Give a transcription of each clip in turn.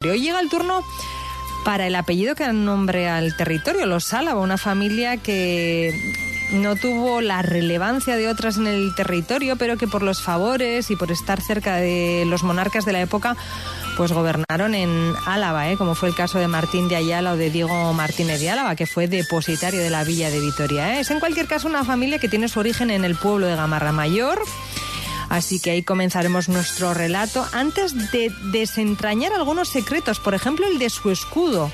Hoy llega el turno para el apellido que da nombre al territorio, los Álava, una familia que no tuvo la relevancia de otras en el territorio, pero que por los favores y por estar cerca de los monarcas de la época, pues gobernaron en Álava, como fue el caso de Martín de Ayala o de Diego Martínez de Álava, que fue depositario de la villa de Vitoria. Es en cualquier caso una familia que tiene su origen en el pueblo de Gamarra Mayor. Así que ahí comenzaremos nuestro relato antes de desentrañar algunos secretos, por ejemplo el de su escudo,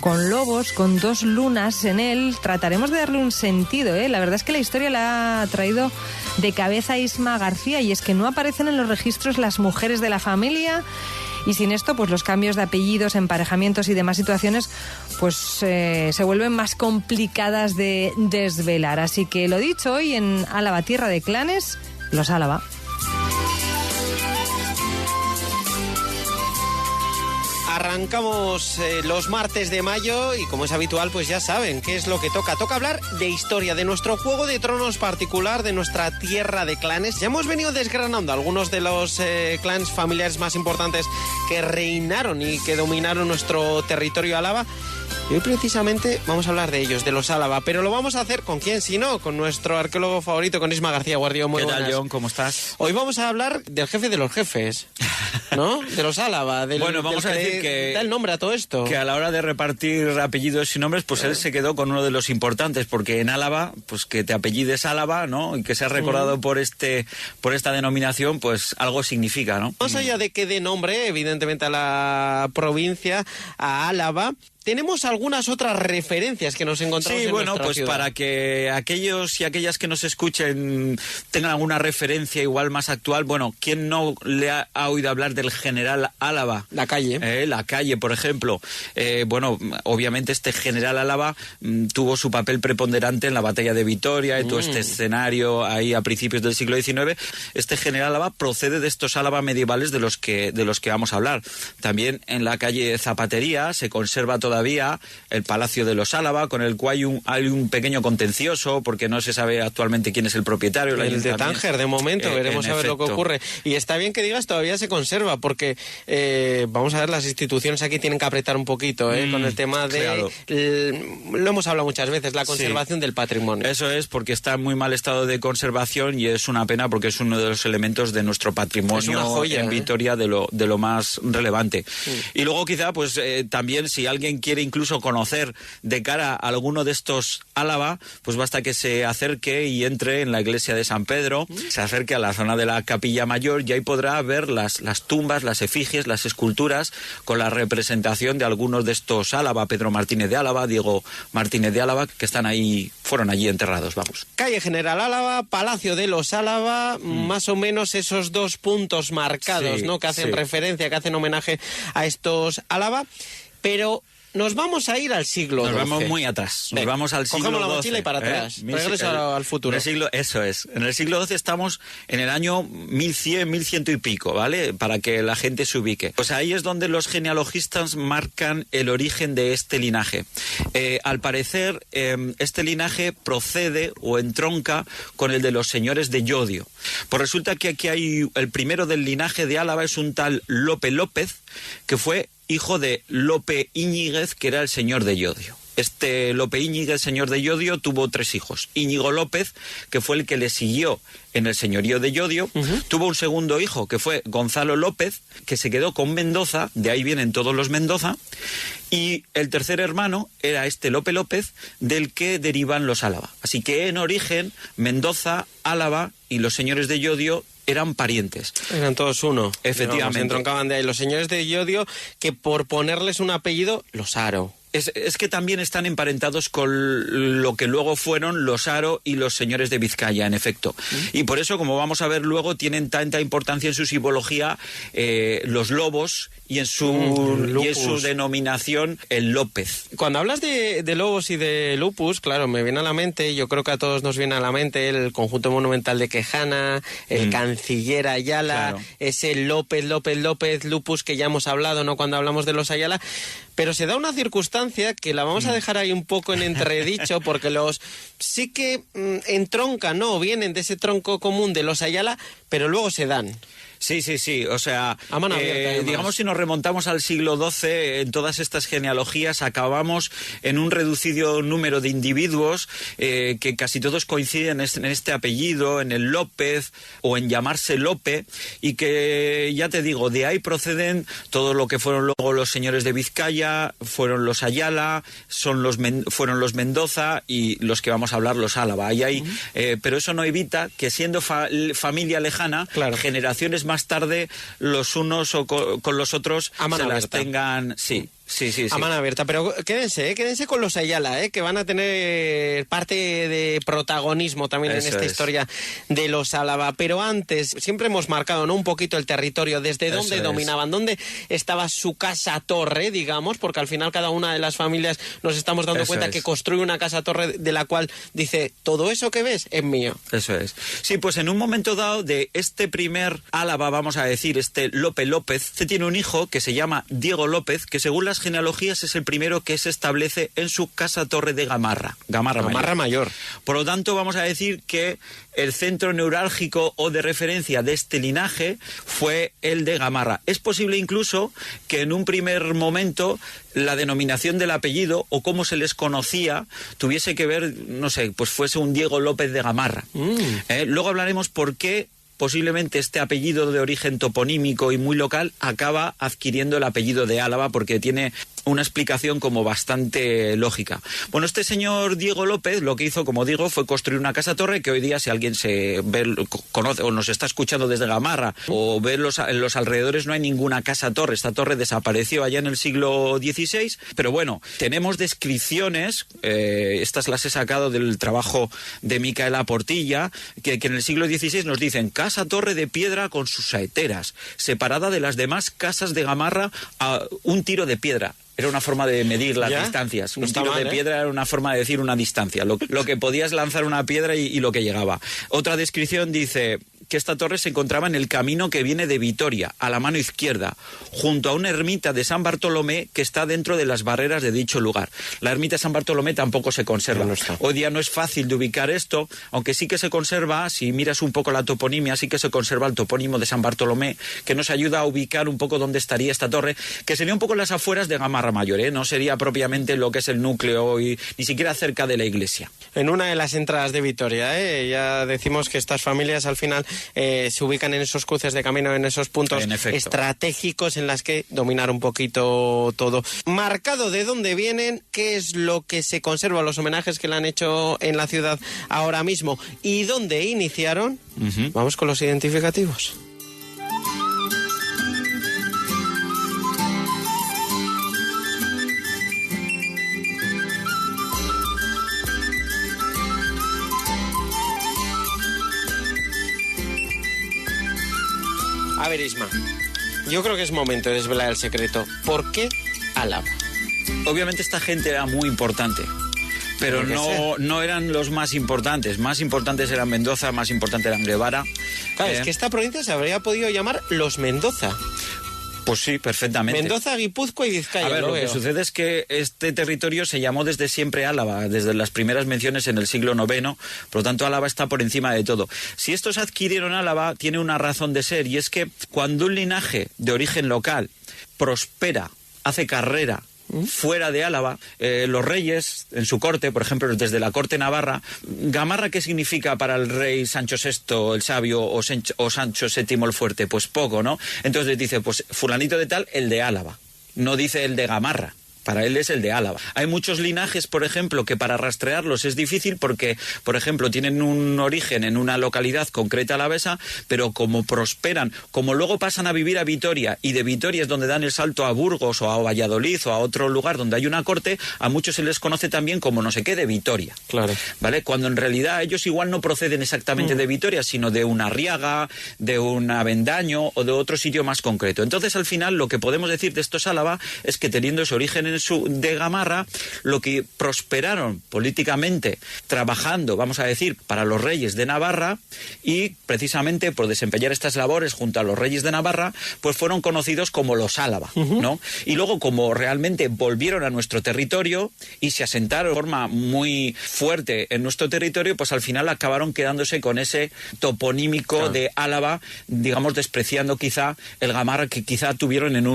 con lobos, con dos lunas en él. Trataremos de darle un sentido, La verdad es que la historia la ha traído de cabeza Isma García, y es que no aparecen en los registros las mujeres de la familia, y sin esto pues los cambios de apellidos, emparejamientos y demás situaciones pues se vuelven más complicadas de desvelar. Así que lo dicho, hoy en Álava, tierra de clanes, los Álava. Arrancamos los martes de mayo y, como es habitual, pues ya saben qué es lo que toca. Toca hablar de historia, de nuestro Juego de Tronos particular, de nuestra tierra de clanes. Ya hemos venido desgranando algunos de los clanes familiares más importantes que reinaron y que dominaron nuestro territorio Álava. Y hoy precisamente vamos a hablar de ellos, de los Álava, pero lo vamos a hacer ¿con quién? Si no, con nuestro arqueólogo favorito, con Isma García Guardión. Muy buenas. ¿Qué tal, John? ¿Cómo estás? Hoy vamos a hablar del jefe de los jefes, ¿no? De los Álava. Bueno, vamos a decir que da el nombre a todo esto. Que a la hora de repartir apellidos y nombres, pues él se quedó con uno de los importantes, porque en Álava, pues que te apellides Álava, ¿no? Y que seas recordado por esta denominación, pues algo significa, ¿no? Más allá de que dé nombre, evidentemente, a la provincia, a Álava, tenemos algunas otras referencias que nos encontramos en nuestra pues ciudad. Para que aquellos y aquellas que nos escuchen tengan alguna referencia igual más actual, bueno, ¿quién no le ha oído hablar del general Álava? La calle. La calle, por ejemplo. Bueno, obviamente este general Álava tuvo su papel preponderante en la batalla de Vitoria, en todo este escenario ahí a principios del siglo XIX. Este general Álava procede de estos Álava medievales de los que vamos a hablar. También en la calle Zapatería se conserva todavía el Palacio de los Álava, con el cual hay un pequeño contencioso, porque no se sabe actualmente quién es el propietario. El de Tánger, de momento, veremos a ver lo que ocurre. Y está bien que digas, todavía se conserva, porque vamos a ver, las instituciones aquí tienen que apretar un poquito, con el tema de... Claro. Lo hemos hablado muchas veces, la conservación del patrimonio. Eso es, porque está en muy mal estado de conservación, y es una pena porque es uno de los elementos de nuestro patrimonio. Es una joya, en Vitoria de lo más relevante. Y luego quizá, pues también, si alguien quiere incluso conocer de cara a alguno de estos Álava, pues basta que se acerque y entre en la iglesia de San Pedro, se acerque a la zona de la Capilla Mayor, y ahí podrá ver las tumbas, las efigies, las esculturas con la representación de algunos de estos Álava, Pedro Martínez de Álava, Diego Martínez de Álava, que fueron allí enterrados, vamos. Calle General Álava, Palacio de los Álava, más o menos esos dos puntos marcados, ¿no? Que hacen referencia, que hacen homenaje a estos Álava, pero... Nos vamos a ir al siglo XII. Nos vamos muy atrás. Nos vamos al siglo XII. Cogemos la mochila y para atrás. Regreso al futuro. Eso es. En el siglo XII estamos en el año 1100, 1100 y pico, ¿vale? Para que la gente se ubique. Pues ahí es donde los genealogistas marcan el origen de este linaje. Al parecer, este linaje procede o entronca con el de los señores de Llodio. Pues resulta que aquí hay el primero del linaje de Álava, es un tal Lope López, que fue hijo de Lope Íñiguez, que era el señor de Llodio. Este Lope Íñiguez, señor de Llodio, tuvo 3 hijos. Íñigo López, que fue el que le siguió en el señorío de Llodio, tuvo un segundo hijo, que fue Gonzalo López, que se quedó con Mendoza, de ahí vienen todos los Mendoza, y el tercer hermano era este Lope López, del que derivan los Álava. Así que en origen, Mendoza, Álava y los señores de Llodio eran parientes. Eran todos uno. Efectivamente. Se entroncaban de ahí. Los señores de Llodio, que por ponerles un apellido, los Haro. Es que también están emparentados con lo que luego fueron los Haro y los señores de Vizcaya, en efecto. Y por eso, como vamos a ver luego, tienen tanta importancia en su simbología los lobos y en su denominación el López. Cuando hablas de lobos y de lupus, claro, me viene a la mente, yo creo que a todos nos viene a la mente el conjunto monumental de Quejana, el canciller Ayala, claro. Ese López, lupus que ya hemos hablado, ¿no? Cuando hablamos de los Ayala. Pero se da una circunstancia que la vamos a dejar ahí un poco en entredicho, porque los sí que entroncan, ¿no? Vienen de ese tronco común de los Ayala, pero luego se dan. Sí. O sea, A mano abierta, digamos, si nos remontamos al siglo XII, en todas estas genealogías acabamos en un reducido número de individuos que casi todos coinciden en este apellido, en el López o en llamarse Lope, y que, ya te digo, de ahí proceden todo lo que fueron luego los señores de Vizcaya, fueron los Ayala, fueron los Mendoza y los que vamos a hablar, los Álava. Pero eso no evita que, siendo familia lejana, claro, generaciones más tarde los unos con los otros se las tengan... Sí. A mano abierta, pero quédense con los Ayala, que van a tener parte de protagonismo también en esta historia de los Álava. Pero antes, siempre hemos marcado, ¿no?, un poquito el territorio, desde dónde dominaban, dónde estaba su casa-torre, digamos, porque al final cada una de las familias nos estamos dando cuenta que construye una casa-torre de la cual dice, todo eso que ves es mío. Eso es. Sí, pues en un momento dado de este primer Álava, vamos a decir, este Lope López, se tiene un hijo que se llama Diego López, que según las genealogías es el primero que se establece en su casa-torre de Gamarra Mayor. Por lo tanto, vamos a decir que el centro neurálgico o de referencia de este linaje fue el de Gamarra. Es posible incluso que en un primer momento la denominación del apellido o cómo se les conocía tuviese que ver, no sé, pues fuese un Diego López de Gamarra. Luego hablaremos por qué posiblemente este apellido de origen toponímico y muy local acaba adquiriendo el apellido de Álava, porque tiene una explicación como bastante lógica. Bueno, este señor Diego López lo que hizo, como digo, fue construir una casa-torre que hoy día, si alguien conoce o nos está escuchando desde Gamarra o ve en los alrededores, no hay ninguna casa-torre. Esta torre desapareció allá en el siglo XVI, pero bueno, tenemos descripciones, estas las he sacado del trabajo de Micaela Portilla, que en el siglo XVI nos dicen: casa-torre de piedra con sus saeteras, separada de las demás casas de Gamarra a un tiro de piedra. Era una forma de medir las distancias. Un tiro de piedra era una forma de decir una distancia. Lo que podías lanzar una piedra y lo que llegaba. Otra descripción dice que esta torre se encontraba en el camino que viene de Vitoria, a la mano izquierda, junto a una ermita de San Bartolomé que está dentro de las barreras de dicho lugar. La ermita de San Bartolomé tampoco se conserva. Hoy día no es fácil de ubicar esto, aunque sí que se conserva, si miras un poco la toponimia, sí que se conserva el topónimo de San Bartolomé, que nos ayuda a ubicar un poco dónde estaría esta torre, que sería un poco en las afueras de Gamarra Mayor, no sería propiamente lo que es el núcleo y ni siquiera cerca de la iglesia. En una de las entradas de Vitoria, ya decimos que estas familias al final se ubican en esos cruces de camino, en esos puntos estratégicos en las que dominar un poquito todo. Marcado de dónde vienen, qué es lo que se conserva, los homenajes que le han hecho en la ciudad ahora mismo y dónde iniciaron, vamos con los identificativos. A ver, Isma, yo creo que es momento de desvelar el secreto. ¿Por qué Álava? Obviamente esta gente era muy importante, pero no eran los más importantes. Más importantes eran Mendoza, más importantes eran Guevara. Claro, es que esta provincia se habría podido llamar los Mendoza. Pues sí, perfectamente. Mendoza, Guipúzcoa y Vizcaya. A ver, lo que sucede es que este territorio se llamó desde siempre Álava, desde las primeras menciones en el siglo IX, por lo tanto Álava está por encima de todo. Si estos adquirieron Álava, tiene una razón de ser, y es que cuando un linaje de origen local prospera, hace carrera fuera de Álava, los reyes en su corte, por ejemplo, desde la corte navarra, Gamarra, ¿qué significa para el rey Sancho VI el sabio o Sancho VII el fuerte? Pues poco, ¿no? Entonces dice, pues fulanito de tal, el de Álava, no dice el de Gamarra. Para él es el de Álava. Hay muchos linajes, por ejemplo, que para rastrearlos es difícil porque, por ejemplo, tienen un origen en una localidad concreta alavesa, pero como prosperan, como luego pasan a vivir a Vitoria, y de Vitoria es donde dan el salto a Burgos o a Valladolid o a otro lugar donde hay una corte, a muchos se les conoce también como no sé qué de Vitoria. Claro. ¿Vale? Cuando en realidad ellos igual no proceden exactamente de Vitoria, sino de una Arriaga, de un Avendaño o de otro sitio más concreto. Entonces, al final, lo que podemos decir de estos Álava es que, teniendo ese origen en de Gamarra, lo que prosperaron políticamente trabajando, vamos a decir, para los reyes de Navarra, y precisamente por desempeñar estas labores junto a los reyes de Navarra, pues fueron conocidos como los Álava, ¿no? Y luego, como realmente volvieron a nuestro territorio y se asentaron de forma muy fuerte en nuestro territorio, pues al final acabaron quedándose con ese toponímico de Álava, digamos, despreciando quizá el Gamarra que quizá tuvieron en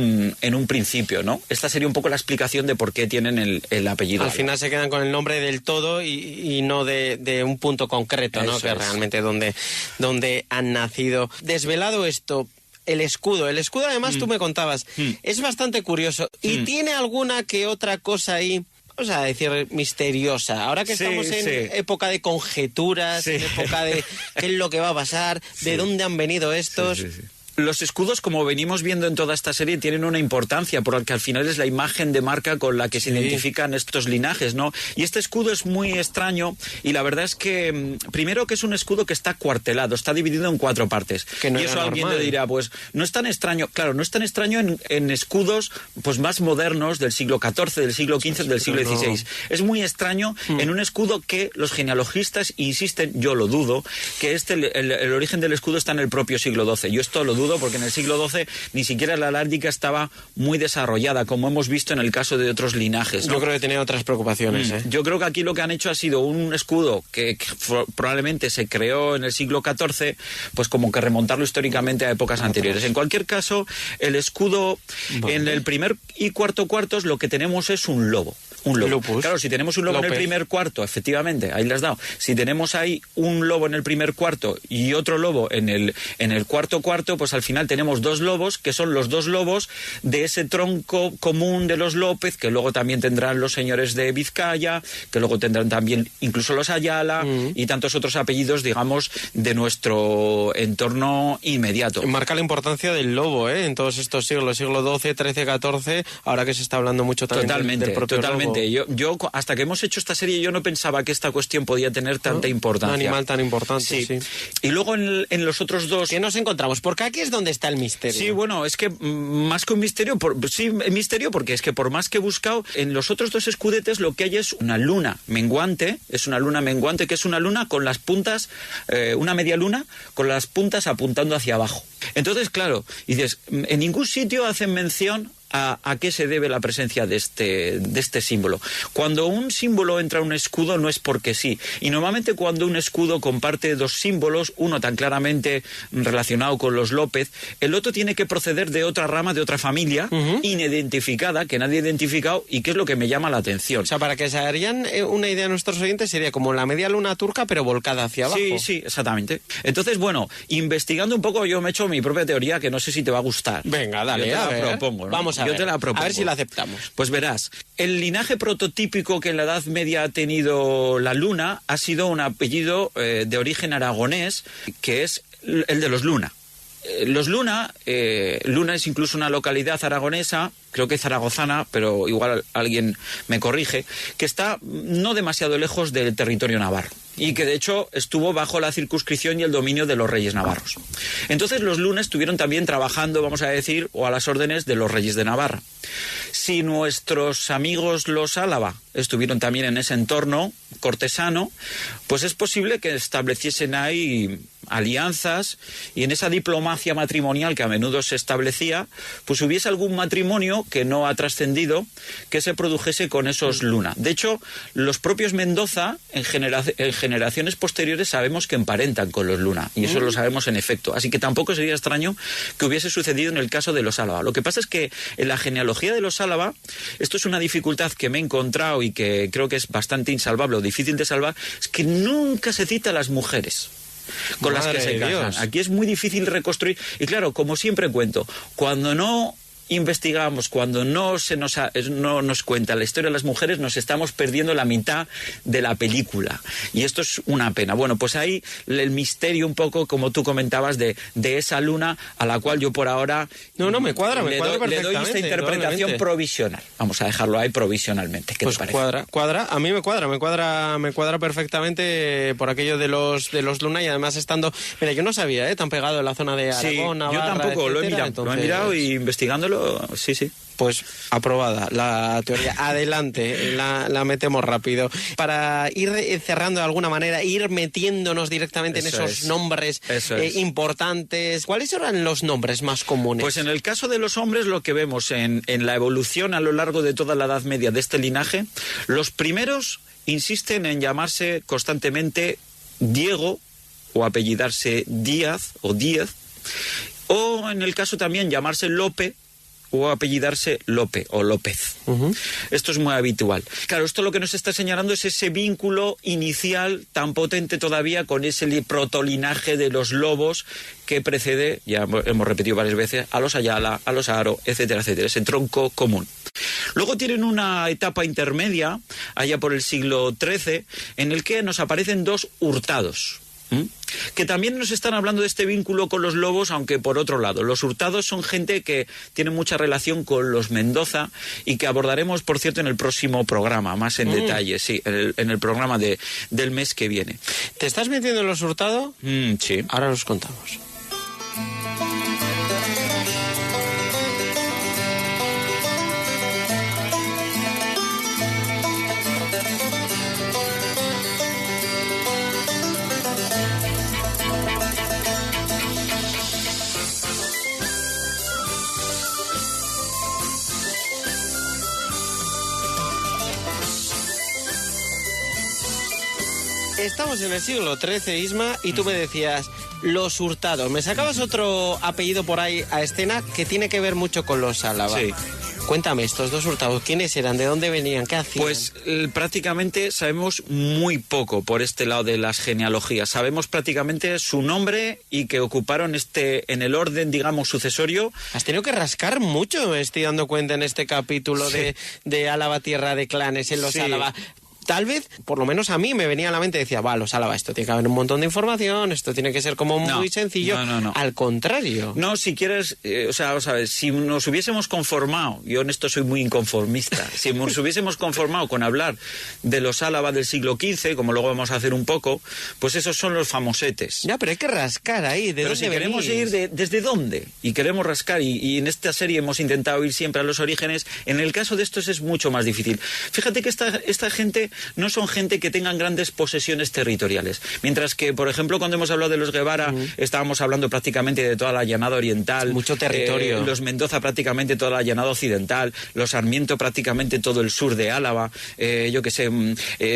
un principio, ¿no? Esta sería un poco la explicación de por qué tienen el apellido. Al final se quedan con el nombre del todo y no de un punto concreto, ¿no? Que realmente donde han nacido. Desvelado esto, el escudo además tú me contabas, es bastante curioso y tiene alguna que otra cosa ahí, vamos a decir, misteriosa. Ahora que estamos en época de conjeturas, en época de qué es lo que va a pasar, de dónde han venido estos... Los escudos, como venimos viendo en toda esta serie, tienen una importancia, porque al final es la imagen de marca con la que se identifican estos linajes, ¿no? Y este escudo es muy extraño, y la verdad es que, primero, que es un escudo que está cuartelado, está dividido en 4 partes. Que no y eso alguien le dirá, pues, no es tan extraño. Claro, no es tan extraño en escudos pues más modernos del siglo XIV, del siglo XV, del siglo XVI. Es muy extraño en un escudo que los genealogistas insisten, yo lo dudo, que el origen del escudo está en el propio siglo XII. Yo esto lo dudo, porque en el siglo XII ni siquiera la alárdica estaba muy desarrollada, como hemos visto en el caso de otros linajes, ¿no? Yo creo que tenía otras preocupaciones. Yo creo que aquí lo que han hecho ha sido un escudo que probablemente se creó en el siglo XIV, pues como que remontarlo históricamente a épocas anteriores. En cualquier caso, el escudo en el primer y cuarto cuartos lo que tenemos es un lobo. Un lobo. Lupus. Claro, si tenemos un lobo en el primer cuarto, efectivamente, ahí le has dado. Si tenemos ahí un lobo en el primer cuarto y otro lobo en el cuarto cuarto, pues al final tenemos 2 lobos, que son los 2 lobos de ese tronco común de los López, que luego también tendrán los señores de Vizcaya, que luego tendrán también incluso los Ayala y tantos otros apellidos, digamos, de nuestro entorno inmediato. Marca la importancia del lobo, en todos estos siglos, siglo XII, XIII, XIV, ahora que se está hablando mucho también del propio lobo. Yo, hasta que hemos hecho esta serie, yo no pensaba que esta cuestión podía tener tanta importancia. Un animal tan importante, sí. Y luego en los otros 2... ¿Qué nos encontramos? Porque aquí es donde está el misterio. Sí, bueno, es que más que un misterio, misterio, porque es que por más que he buscado, en los otros 2 escudetes lo que hay es una luna menguante, que es una luna con las puntas, una media luna, con las puntas apuntando hacia abajo. Entonces, claro, dices, en ningún sitio hacen mención a qué se debe la presencia de este símbolo. Cuando un símbolo entra a un escudo no es porque sí. Y normalmente cuando un escudo comparte 2 símbolos, uno tan claramente relacionado con los López, el otro tiene que proceder de otra rama, de otra familia, inidentificada, que nadie ha identificado, y que es lo que me llama la atención. O sea, para que se harían una idea nuestros oyentes, sería como la media luna turca, pero volcada hacia abajo. Sí, exactamente. Entonces, bueno, investigando un poco, yo me he hecho mi propia teoría, que no sé si te va a gustar. Venga, dale, yo te la propongo, ¿no? Vamos a Yo te la propongo. A ver si la aceptamos. Pues verás, el linaje prototípico que en la Edad Media ha tenido la Luna ha sido un apellido de origen aragonés, que es el de los Luna. Los Luna es incluso una localidad aragonesa, creo que zaragozana, pero igual alguien me corrige, que está no demasiado lejos del territorio navarro y que de hecho estuvo bajo la circunscripción y el dominio de los reyes navarros. Entonces los Luna estuvieron también trabajando, vamos a decir, o a las órdenes de los reyes de Navarra. Si nuestros amigos los Álava estuvieron también en ese entorno cortesano, pues es posible que estableciesen ahí alianzas, y en esa diplomacia matrimonial que a menudo se establecía, pues hubiese algún matrimonio que no ha trascendido, que se produjese con esos Luna. De hecho, los propios Mendoza, en generaciones posteriores, sabemos que emparentan con los Luna, y eso lo sabemos en efecto. Así que tampoco sería extraño que hubiese sucedido en el caso de los Álava. Lo que pasa es que en la genealogía de los Álava, esto es una dificultad que me he encontrado y que creo que es bastante insalvable o difícil de salvar, es que nunca se cita a las mujeres con las que se casan. Aquí es muy difícil reconstruir. Y claro, como siempre cuento, cuando no investigamos, cuando no nos cuenta la historia de las mujeres, nos estamos perdiendo la mitad de la película. Y esto es una pena. Bueno, pues ahí el misterio un poco, como tú comentabas, de esa luna a la cual yo por ahora... me cuadra perfectamente. Le doy esta interpretación provisional. Vamos a dejarlo ahí provisionalmente. ¿Qué pues te parece? Cuadra. A mí me cuadra perfectamente por aquello de los Luna, y además estando... Mira, yo no sabía, tan pegado en la zona de Aragón, Navarra, yo tampoco, etcétera, lo he mirado y investigándolo Sí. Pues aprobada la teoría. Adelante, la metemos rápido. Para ir cerrando de alguna manera, ir metiéndonos directamente en esos nombres importantes. ¿Cuáles eran los nombres más comunes? Pues en el caso de los hombres, lo que vemos en la evolución a lo largo de toda la Edad Media de este linaje, los primeros insisten en llamarse constantemente Diego o apellidarse Díaz o Díaz, o en el caso también llamarse Lope o apellidarse Lope o López. Esto es muy habitual. Claro, esto lo que nos está señalando es ese vínculo inicial tan potente todavía con ese protolinaje de los lobos que precede, ya hemos repetido varias veces, a los Ayala, a los Haro, etcétera, etcétera, ese tronco común. Luego tienen una etapa intermedia, allá por el siglo XIII, en el que nos aparecen dos Hurtados, que también nos están hablando de este vínculo con los lobos, aunque por otro lado. Los Hurtados son gente que tiene mucha relación con los Mendoza y que abordaremos, por cierto, en el próximo programa, más en detalle, sí, en el programa del mes que viene. ¿Te estás metiendo en los Hurtados? Sí. Ahora los contamos. Estamos en el siglo XIII, Isma, y tú me decías, los Hurtados. Me sacabas otro apellido por ahí a escena que tiene que ver mucho con los Álava. Sí. Cuéntame, estos dos Hurtados, ¿quiénes eran? ¿De dónde venían? ¿Qué hacían? Pues prácticamente sabemos muy poco por este lado de las genealogías. Sabemos prácticamente su nombre y que ocuparon en el orden, digamos, sucesorio. Has tenido que rascar mucho, me estoy dando cuenta en este capítulo de Álava, tierra de clanes, en los Álava. Tal vez, por lo menos a mí me venía a la mente y decía, los Álava, esto tiene que haber un montón de información, esto tiene que ser como muy sencillo. No. Al contrario. No, si quieres, vamos a ver, si nos hubiésemos conformado, yo en esto soy muy inconformista, si nos hubiésemos conformado con hablar de los Álava del siglo XV, como luego vamos a hacer un poco, pues esos son los famosetes. Ya, pero hay que rascar ahí, ¿de pero dónde si queremos venís? ir ¿desde dónde? Y queremos rascar, y en esta serie hemos intentado ir siempre a los orígenes, en el caso de estos es mucho más difícil. Fíjate que esta gente no son gente que tengan grandes posesiones territoriales. Mientras que, por ejemplo, cuando hemos hablado de los Guevara, estábamos hablando prácticamente de toda la llanada oriental. Mucho territorio. Los Mendoza prácticamente toda la llanada occidental. Los Sarmiento prácticamente todo el sur de Álava. Yo qué sé,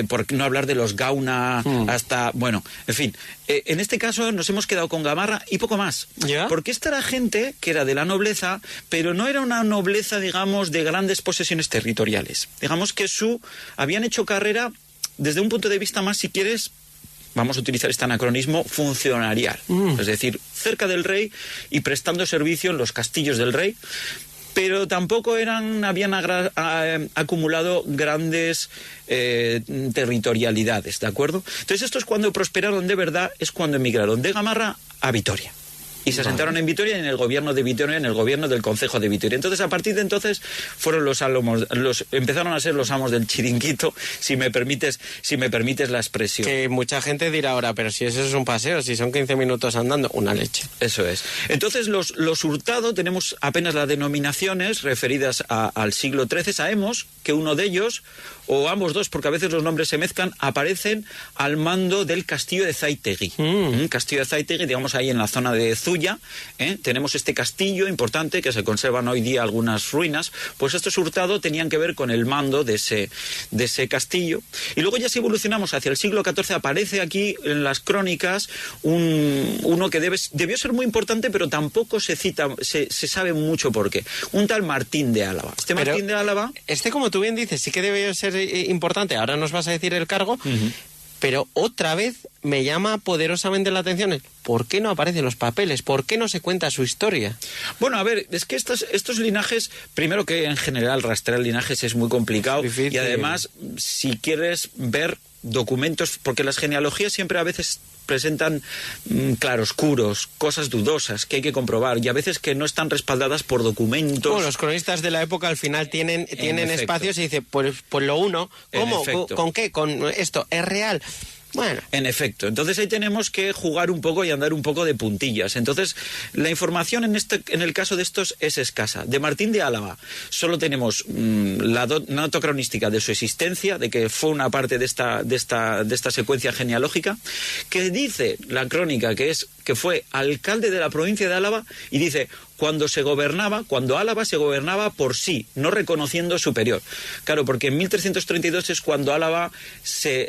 por no hablar de los Gauna hasta... Bueno, en fin. En este caso nos hemos quedado con Gamarra y poco más. ¿Ya? Porque esta era gente que era de la nobleza, pero no era una nobleza, digamos, de grandes posesiones territoriales. Digamos que habían hecho carrera desde un punto de vista más, si quieres, vamos a utilizar este anacronismo, funcionarial. Es decir, cerca del rey y prestando servicio en los castillos del rey, pero tampoco habían acumulado grandes territorialidades, ¿de acuerdo? Entonces estos cuando prosperaron de verdad es cuando emigraron de Gamarra a Vitoria. Y se asentaron en Vitoria, en el gobierno de Vitoria, en el gobierno del concejo de Vitoria. Entonces, a partir de entonces, fueron empezaron a ser los amos del chiringuito, si me permites la expresión. Que mucha gente dirá ahora, pero si eso es un paseo, si son 15 minutos andando, una leche. Eso es. Entonces, los Hurtado, tenemos apenas las denominaciones referidas al siglo XIII. Sabemos que uno de ellos, o ambos dos, porque a veces los nombres se mezclan, aparecen al mando del castillo de Zaitegui. Castillo de Zaitegui, digamos ahí en la zona de Zuya. Tenemos este castillo importante que se conservan hoy día algunas ruinas. Pues estos Hurtado tenían que ver con el mando de ese castillo. Y luego ya si evolucionamos hacia el siglo XIV, aparece aquí en las crónicas uno que debió ser muy importante, pero tampoco se sabe mucho por qué. Un tal Martín de Álava. Martín de Álava... como tú bien dices, sí que debió ser importante. Ahora nos vas a decir el cargo... Pero otra vez me llama poderosamente la atención. ¿Por qué no aparecen los papeles? ¿Por qué no se cuenta su historia? Bueno, a ver, es que estos linajes, primero que en general rastrear linajes es muy complicado. Difícil. Y además, si quieres ver documentos, porque las genealogías siempre a veces presentan claroscuros, cosas dudosas que hay que comprobar y a veces que no están respaldadas por documentos. Bueno, los cronistas de la época al final tienen espacios y dicen, pues lo uno, ¿cómo? ¿Con qué? Con esto, ¿es real? Bueno. En efecto. Entonces ahí tenemos que jugar un poco y andar un poco de puntillas. Entonces, la información en el caso de estos es escasa. De Martín de Álava solo tenemos una nota cronística de su existencia, de que fue una parte de esta secuencia genealógica, que dice la crónica que fue alcalde de la provincia de Álava, y dice: cuando Álava se gobernaba por sí, no reconociendo superior. Claro, porque en 1332 es cuando Álava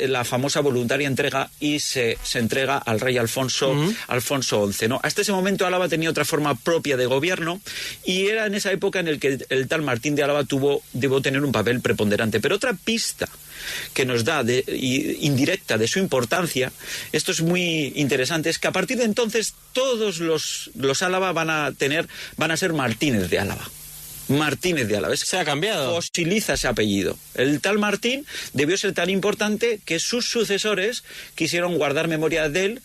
la famosa voluntaria entrega y se entrega al rey Alfonso XI, ¿no? Hasta ese momento Álava tenía otra forma propia de gobierno, y era en esa época en el que el tal Martín de Álava debió tener un papel preponderante. Pero otra pista que nos da indirecta de su importancia, esto es muy interesante, es que a partir de entonces todos los Álava van a ser Martínez de Álava. Martínez de Álava. Se ha cambiado. Fosiliza ese apellido. El tal Martín debió ser tan importante que sus sucesores quisieron guardar memoria de él,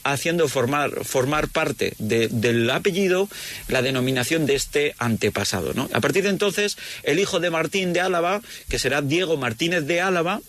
haciendo formar parte del apellido la denominación de este antepasado, ¿no? A partir de entonces, el hijo de Martín de Álava, que será Diego Martínez de Álava,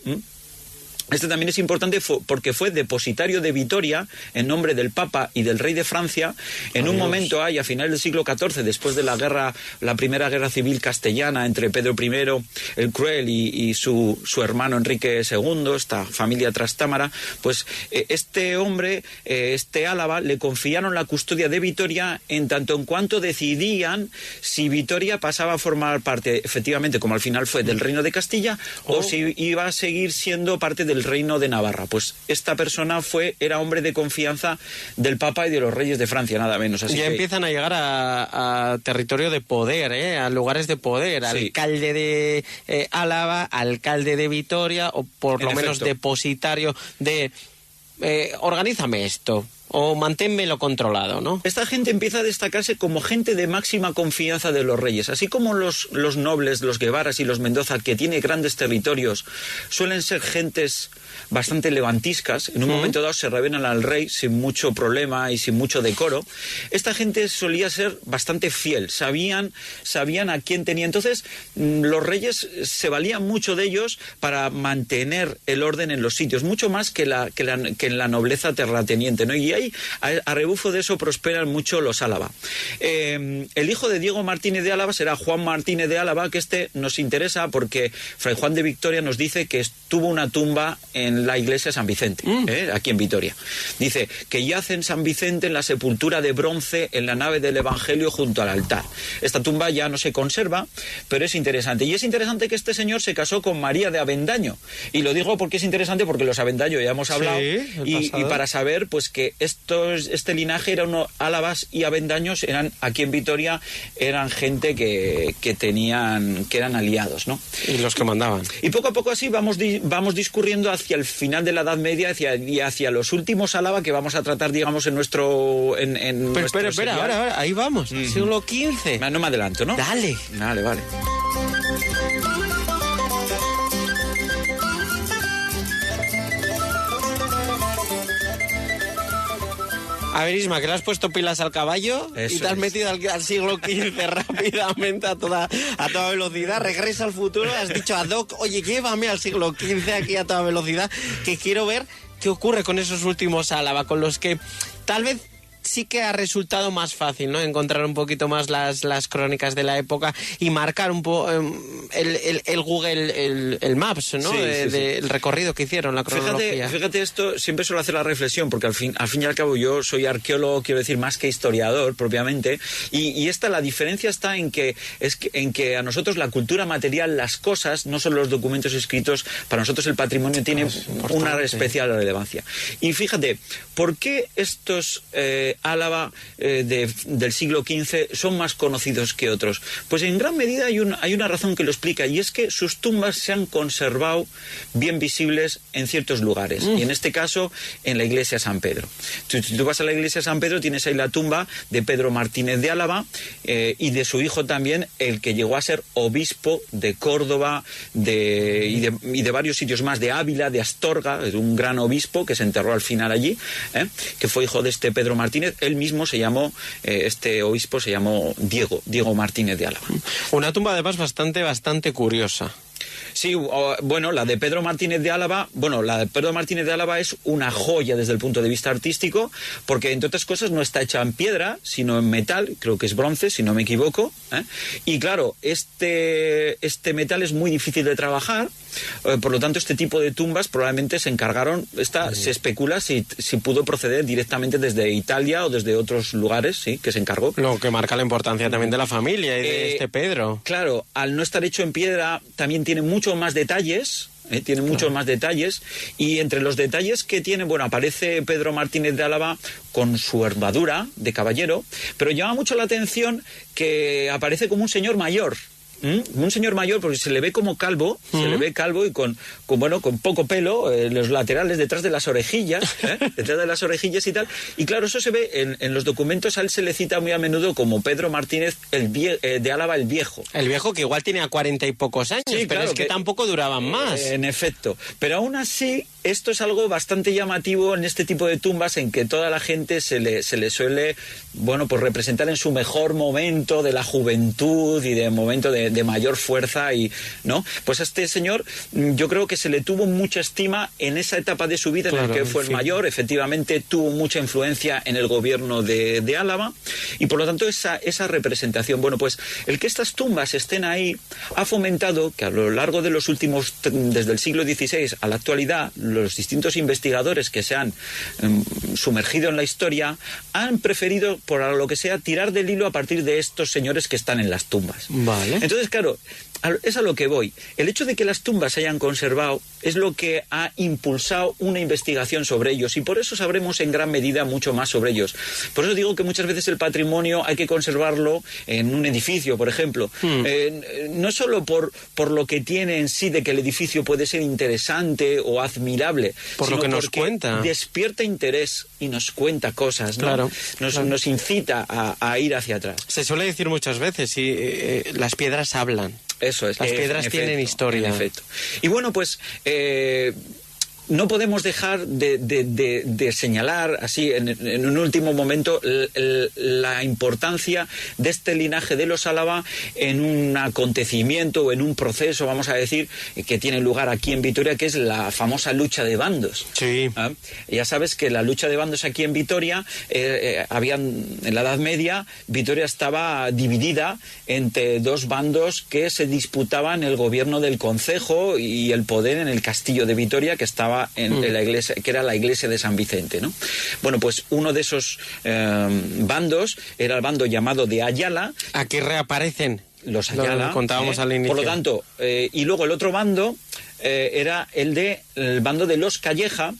este también es importante porque fue depositario de Vitoria en nombre del Papa y del rey de Francia en un momento a finales del siglo XIV, después de la primera guerra civil castellana entre Pedro I el Cruel y su hermano Enrique II, esta familia trastámara. Pues este hombre, este Álava, le confiaron la custodia de Vitoria en tanto en cuanto decidían si Vitoria pasaba a formar parte, efectivamente, como al final fue, del Reino de Castilla, o si iba a seguir siendo parte del Reino de Navarra. Pues esta persona era hombre de confianza del Papa y de los reyes de Francia, nada menos. Así ya que empiezan a llegar a territorio de poder, a lugares de poder. Sí. Alcalde de Álava, alcalde de Vitoria, o por lo menos depositario de... organízame esto, o manténmelo controlado, ¿no? Esta gente empieza a destacarse como gente de máxima confianza de los reyes. Así como los nobles, los Guevaras y los Mendoza, que tienen grandes territorios, suelen ser gentes bastante levantiscas. En un momento dado se revelan al rey sin mucho problema y sin mucho decoro. Esta gente solía ser bastante fiel, sabían a quién tenía. Entonces, los reyes se valían mucho de ellos para mantener el orden en los sitios, mucho más que en la nobleza terrateniente, ¿no? Y ahí, a rebufo de eso, prosperan mucho los Álava. El hijo de Diego Martínez de Álava será Juan Martínez de Álava, que nos interesa porque Fray Juan de Victoria nos dice que tuvo una tumba en la iglesia de San Vicente, aquí en Vitoria. Dice que yace en San Vicente en la sepultura de bronce en la nave del Evangelio junto al altar. Esta tumba ya no se conserva, pero es interesante. Y es interesante que este señor se casó con María de Avendaño. Y lo digo porque es interesante porque los Avendaño ya hemos hablado, y para saber pues que este linaje era Álavas y Avendaños aquí en Vitoria eran gente que eran aliados, ¿no? Y los que mandaban. Y poco a poco así vamos discurriendo hacia el final de la Edad Media y hacia los últimos Álava que vamos a tratar, digamos, en nuestro Pero espera, ahora, ahí vamos, siglo XV. No me adelanto, ¿no? Dale. Vale. A ver, Isma, que le has puesto pilas al caballo y te has metido al siglo XV rápidamente a toda velocidad. Regresa al futuro, has dicho a Doc, oye, llévame al siglo XV aquí a toda velocidad, que quiero ver qué ocurre con esos últimos Álava, con los que tal vez sí que ha resultado más fácil, ¿no? Encontrar un poquito más las crónicas de la época y marcar un poco el Google, el Maps, ¿no? Sí. El recorrido que hicieron, la cronología. Fíjate esto, siempre suelo hacer la reflexión, porque al fin y al cabo yo soy arqueólogo, quiero decir, más que historiador propiamente, y la diferencia está en que a nosotros la cultura material, las cosas, no son los documentos escritos, para nosotros el patrimonio tiene una especial relevancia. Y fíjate, ¿por qué estos Álava del siglo XV son más conocidos que otros? Pues en gran medida hay una razón que lo explica, y es que sus tumbas se han conservado bien visibles en ciertos lugares, y en este caso en la iglesia de San Pedro. Si tú vas a la iglesia de San Pedro, tienes ahí la tumba de Pedro Martínez de Álava y de su hijo también, el que llegó a ser obispo de Córdoba y de varios sitios más, de Ávila, de Astorga, un gran obispo que se enterró al final allí, que fue hijo de este Pedro Martínez. Él mismo se llamó, este obispo se llamó Diego Martínez de Álava. Una tumba además bastante curiosa. Sí, bueno, la de Pedro Martínez de Álava, es una joya desde el punto de vista artístico, porque entre otras cosas no está hecha en piedra, sino en metal, creo que es bronce, si no me equivoco, ¿eh? Y claro, este metal es muy difícil de trabajar, por lo tanto este tipo de tumbas probablemente se encargaron, se especula si pudo proceder directamente desde Italia o desde otros lugares, sí, que se encargó. Lo que marca la importancia también de la familia y de este Pedro. Claro, al no estar hecho en piedra también tiene muchos más detalles. Tiene muchos más detalles, y entre los detalles que tiene, bueno, aparece Pedro Martínez de Álava con su armadura de caballero, pero llama mucho la atención que aparece como un señor mayor. Un señor mayor, porque se le ve como calvo, se le ve calvo y con poco pelo, los laterales, detrás de las orejillas, detrás de las orejillas y tal. Y claro, eso se ve en los documentos, a él se le cita muy a menudo como Pedro Martínez de Álava el Viejo. El Viejo, que igual tenía 40 y pocos años, sí, pero claro, es que tampoco duraban más. En efecto. Pero aún así, esto es algo bastante llamativo en este tipo de tumbas, en que toda la gente se le suele, bueno, pues representar en su mejor momento de la juventud y de momento de mayor fuerza, y ¿no? Pues a este señor yo creo que se le tuvo mucha estima en esa etapa de su vida, claro, en la que fue el mayor. Efectivamente tuvo mucha influencia en el gobierno de Álava, y por lo tanto esa representación, bueno, pues el que estas tumbas estén ahí ha fomentado que a lo largo de los últimos, desde el siglo XVI a la actualidad, los distintos investigadores que se han sumergido en la historia han preferido, por lo que sea, tirar del hilo a partir de estos señores que están en las tumbas. Vale. Entonces, claro, es a lo que voy. El hecho de que las tumbas se hayan conservado es lo que ha impulsado una investigación sobre ellos, y por eso sabremos en gran medida mucho más sobre ellos. Por eso digo que muchas veces el patrimonio hay que conservarlo en un edificio, por ejemplo. No solo por lo que tiene en sí, de que el edificio puede ser interesante o admirable, por lo que nos cuenta. Despierta interés y nos cuenta cosas, ¿no? Claro, nos incita a ir hacia atrás. Se suele decir muchas veces, las piedras hablan. Eso es. Las piedras tienen historia. En efecto. Y bueno, pues no podemos dejar de señalar así en un último momento la importancia de este linaje de los Álava en un acontecimiento o en un proceso, vamos a decir, que tiene lugar aquí en Vitoria, que es la famosa lucha de bandos. Sí. Ya sabes que la lucha de bandos aquí en Vitoria, en la Edad Media, Vitoria estaba dividida entre dos bandos que se disputaban el gobierno del concejo y el poder en el castillo de Vitoria, que estaba en la iglesia, que era la iglesia de San Vicente, ¿no? Bueno, pues uno de esos bandos era el bando llamado de Ayala. Aquí reaparecen los Ayala. Lo contábamos al inicio. Por lo tanto, y luego el otro bando era el bando de los Calleja,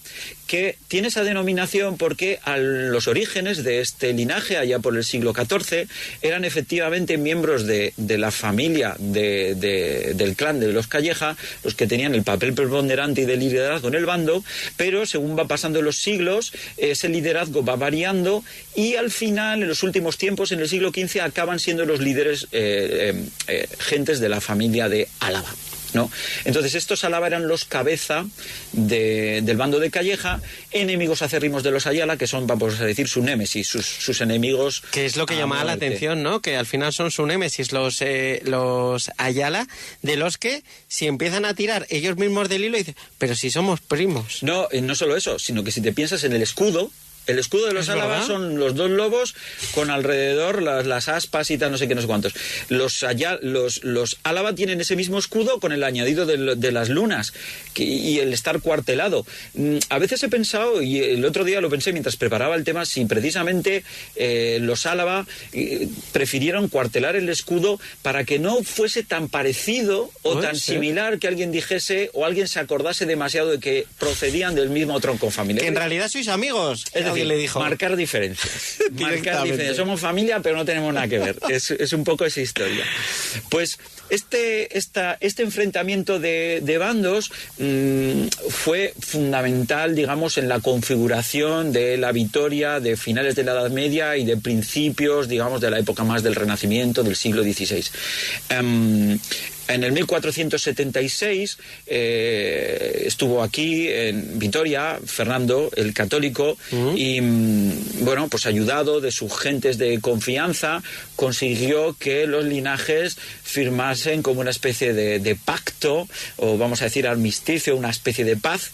que tiene esa denominación porque a los orígenes de este linaje, allá por el siglo XIV, eran efectivamente miembros de la familia del clan de los Calleja, los que tenían el papel preponderante y de liderazgo en el bando, pero según va pasando los siglos, ese liderazgo va variando, y al final, en los últimos tiempos, en el siglo XV, acaban siendo los líderes gentes de la familia de Álava, ¿no? Entonces estos Álava eran los cabeza del bando de Calleja, enemigos acérrimos de los Ayala, que son, vamos a decir, su némesis, sus enemigos. Que es lo que llamaba la atención, ¿no? Que al final son su némesis los Ayala, de los que si empiezan a tirar ellos mismos del hilo, dicen, pero si somos primos. No, no solo eso, sino que si te piensas en el escudo, el escudo de los Álava son los dos lobos con alrededor las aspas y tal, no sé qué, no sé cuántos. Los Álava tienen ese mismo escudo con el añadido de las lunas y el estar cuartelado. A veces he pensado, y el otro día lo pensé mientras preparaba el tema, si precisamente los Álava prefirieron cuartelar el escudo para que no fuese tan parecido o tan similar, que alguien dijese o alguien se acordase demasiado de que procedían del mismo tronco familiar. Que en realidad sois amigos. Es decir, le dijo, marcar diferencias. Marcar diferencias. Somos familia, pero no tenemos nada que ver. Es un poco esa historia. Pues este enfrentamiento de bandos fue fundamental, digamos, en la configuración de la Vitoria de finales de la Edad Media y de principios, digamos, de la época más del Renacimiento, del siglo XVI. En el 1476 estuvo aquí en Vitoria Fernando el Católico y, bueno, pues ayudado de sus gentes de confianza, consiguió que los linajes firmasen como una especie de pacto, o vamos a decir armisticio, una especie de paz,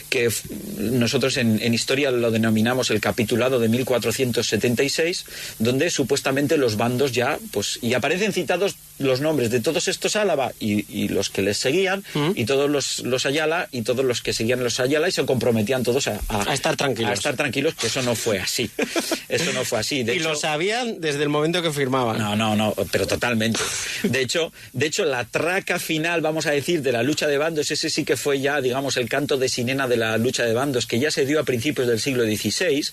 que nosotros en historia lo denominamos el capitulado de 1476, donde supuestamente los bandos ya, pues, y aparecen citados los nombres de todos estos Álava y los que les seguían, y todos los Ayala y todos los que seguían los Ayala, y se comprometían todos a estar tranquilos. A estar tranquilos, que eso no fue así. Eso no fue así. De y hecho, lo sabían desde el momento que firmaban. No, pero totalmente. De hecho, la traca final, vamos a decir, de la lucha de bandos, ese sí que fue ya, digamos, el canto de sirena de la lucha de bandos, que ya se dio a principios del siglo XVI,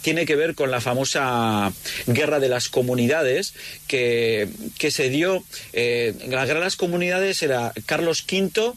tiene que ver con la famosa Guerra de las Comunidades, que se dio. La Guerra de las Comunidades era Carlos V,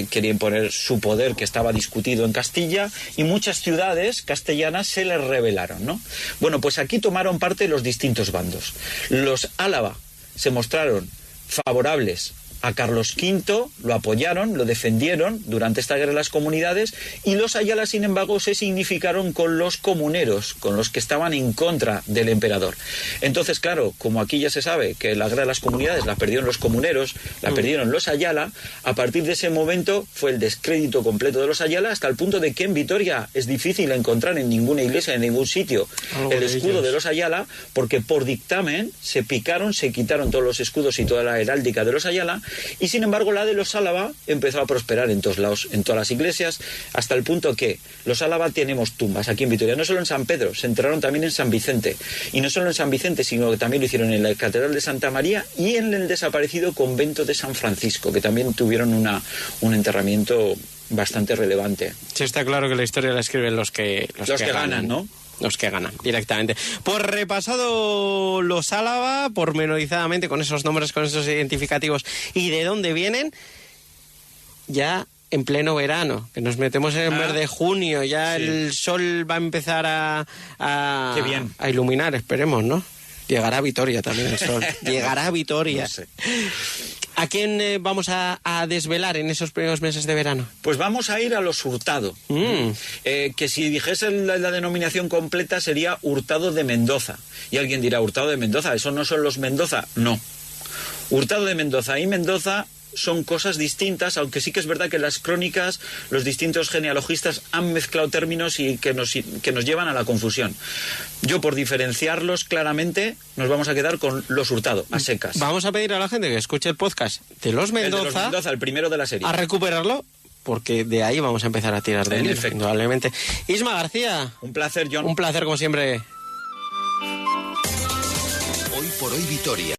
quería imponer su poder, que estaba discutido en Castilla, y muchas ciudades castellanas se le rebelaron, ¿no? Bueno, pues aquí tomaron parte los distintos bandos. Los Álava se mostraron favorables a Carlos V, lo apoyaron, lo defendieron durante esta Guerra de las Comunidades, y los Ayala, sin embargo, se significaron con los comuneros, con los que estaban en contra del emperador. Entonces, claro, como aquí ya se sabe que la Guerra de las Comunidades la perdieron los comuneros, la perdieron los Ayala, a partir de ese momento fue el descrédito completo de los Ayala, hasta el punto de que en Vitoria es difícil encontrar en ninguna iglesia, en ningún sitio, el escudo de los Ayala, porque por dictamen se picaron, se quitaron todos los escudos y toda la heráldica de los Ayala, y sin embargo la de los Álava empezó a prosperar en todos lados, en todas las iglesias, hasta el punto que los Álava tenemos tumbas aquí en Vitoria, no solo en San Pedro, se enterraron también en San Vicente, y no solo en San Vicente, sino que también lo hicieron en la Catedral de Santa María y en el desaparecido convento de San Francisco, que también tuvieron un enterramiento bastante relevante. Sí, está claro que la historia la escriben los que ganan, ¿no? Los que ganan directamente. Pues repasado los Álava, pormenorizadamente, con esos nombres, con esos identificativos y de dónde vienen, ya en pleno verano, que nos metemos en el mes de junio, ya sí. El sol va a empezar Qué bien. A iluminar, esperemos, ¿no? Llegará a Vitoria también el sol. Llegará a Vitoria. No sé. ¿A quién vamos a desvelar en esos primeros meses de verano? Pues vamos a ir a los Hurtado. Que si dijese la denominación completa sería Hurtado de Mendoza. Y alguien dirá, ¿Hurtado de Mendoza? ¿Eso no son los Mendoza? No. Hurtado de Mendoza y Mendoza son cosas distintas, aunque sí que es verdad que en las crónicas los distintos genealogistas han mezclado términos y que nos llevan a la confusión. Yo, por diferenciarlos claramente, nos vamos a quedar con los Hurtado, a secas. Vamos a pedir a la gente que escuche el podcast de los Mendoza, el primero de la serie, a recuperarlo, porque de ahí vamos a empezar a tirar de él, indudablemente. Isma García. Un placer, John. Un placer, como siempre. Hoy por hoy, Vitoria.